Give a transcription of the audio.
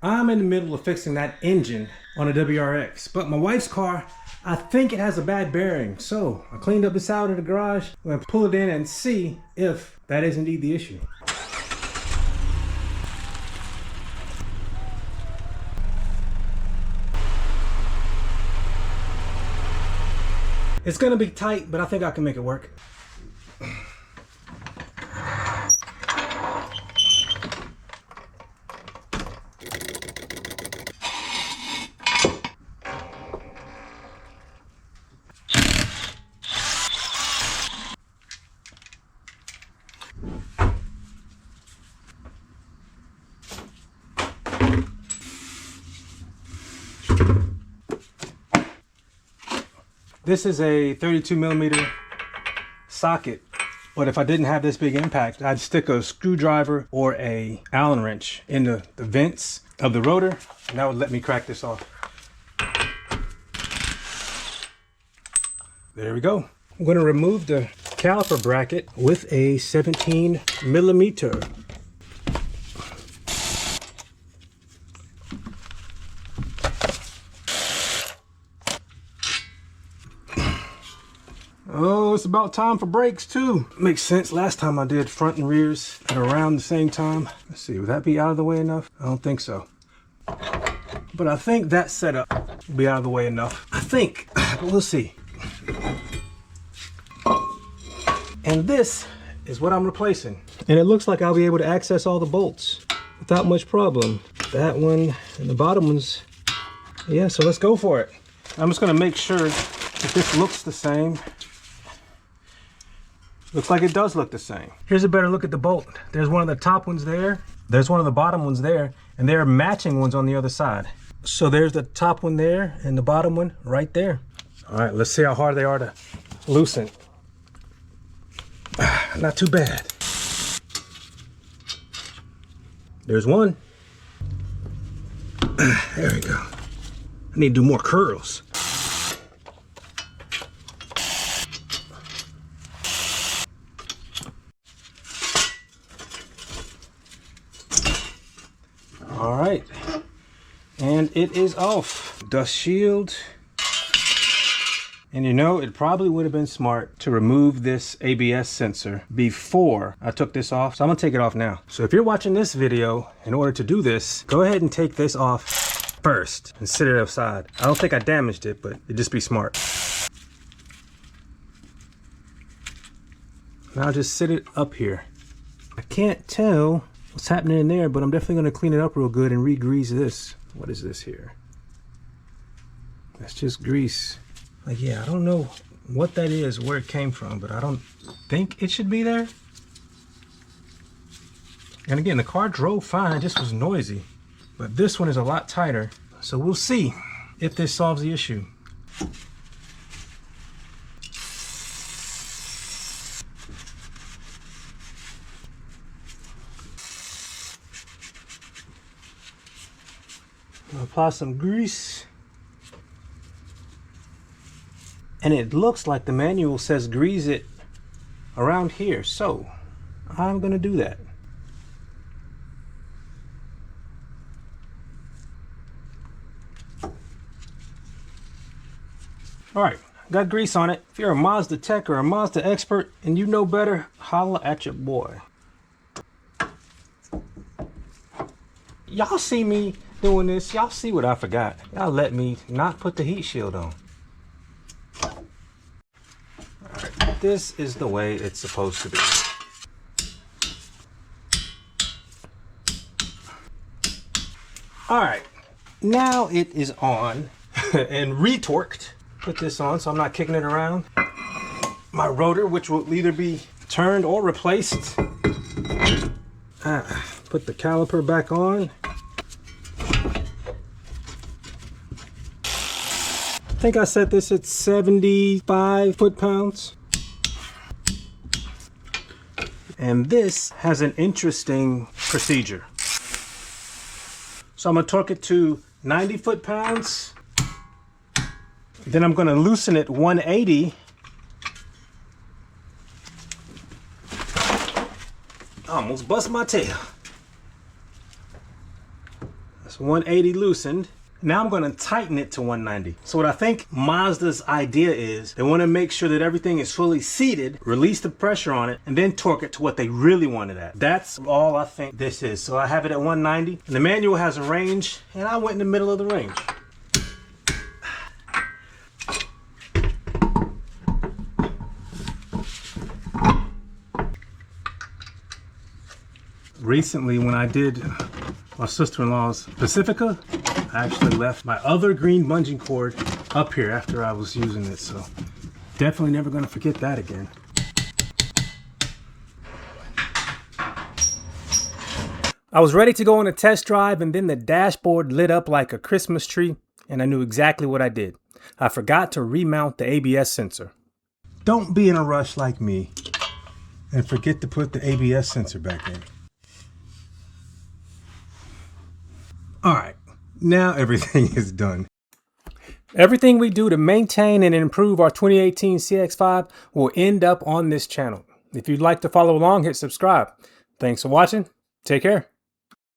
I'm in the middle of fixing that engine on a WRX, but my wife's car, I think it has a bad bearing. So I cleaned up this out of the garage. I'm gonna pull it in and see if that is indeed the issue. It's gonna be tight, but I think I can make it work. This is a 32mm socket, but if I didn't have this big impact, I'd stick a screwdriver or a Allen wrench in the vents of the rotor, and that would let me crack this off. There we go. I'm going to remove the caliper bracket with a 17mm. Oh, it's about time for brakes too. Makes sense. Last time I did front and rears at around the same time. Let's see, would that be out of the way enough? I don't think so. But I think that setup will be out of the way enough. I think, but we'll see. And this is what I'm replacing. And it looks like I'll be able to access all the bolts without much problem. That one and the bottom ones. Yeah, so let's go for it. I'm just gonna make sure that this looks the same. Looks like it does look the same. Here's a better look at the bolt. There's one of the top ones there. There's one of the bottom ones there, and there are matching ones on the other side. So there's the top one there and the bottom one right there. All right, let's see how hard they are to loosen. Not too bad. There's one. There we go. I need to do more curls. All right, and it is off. Dust shield. And you know, it probably would have been smart to remove this ABS sensor before I took this off. So I'm gonna take it off now. So if you're watching this video, in order to do this, go ahead and take this off first and sit it aside. I don't think I damaged it, but it'd just be smart. Now just sit it up here. I can't tell what's happening in there, but I'm definitely gonna clean it up real good and re-grease this. What is this here? That's just grease. Like, yeah, I don't know what that is, where it came from, but I don't think it should be there. And again, the car drove fine, it just was noisy. But this one is a lot tighter, so we'll see if this solves the issue. I'll apply some grease. And it looks like the manual says grease it around here, so I'm gonna do that. All right, got grease on it. If you're a Mazda tech or a Mazda expert and you know better, holla at your boy. Y'all see me doing this, y'all see what I forgot. Y'all let me not put the heat shield on. Alright, this is the way it's supposed to be. Alright, now it is on and retorqued. Put this on so I'm not kicking it around. My rotor, which will either be turned or replaced. Put the caliper back on. I think I set this at 75 foot-pounds. And this has an interesting procedure. So I'm gonna torque it to 90 foot-pounds. Then I'm gonna loosen it 180. I almost bust my tail. That's 180 loosened. Now I'm going to tighten it to 190. So what I think Mazda's idea is, they want to make sure that everything is fully seated, release the pressure on it, and then torque it to what they really want it at. That's all I think this is. So I have it at 190, and the manual has a range, and I went in the middle of the range. Recently, when I did my sister-in-law's Pacifica, I actually left my other green bungee cord up here after I was using it, so definitely never going to forget that again. I was ready to go on a test drive, and then the dashboard lit up like a Christmas tree, and I knew exactly what I did. I forgot to remount the ABS sensor. Don't be in a rush like me and forget to put the ABS sensor back in. All right, now everything is done. Everything we do to maintain and improve our 2018 CX-5 will end up on this channel. If you'd like to follow along, hit subscribe. Thanks for watching. Take care.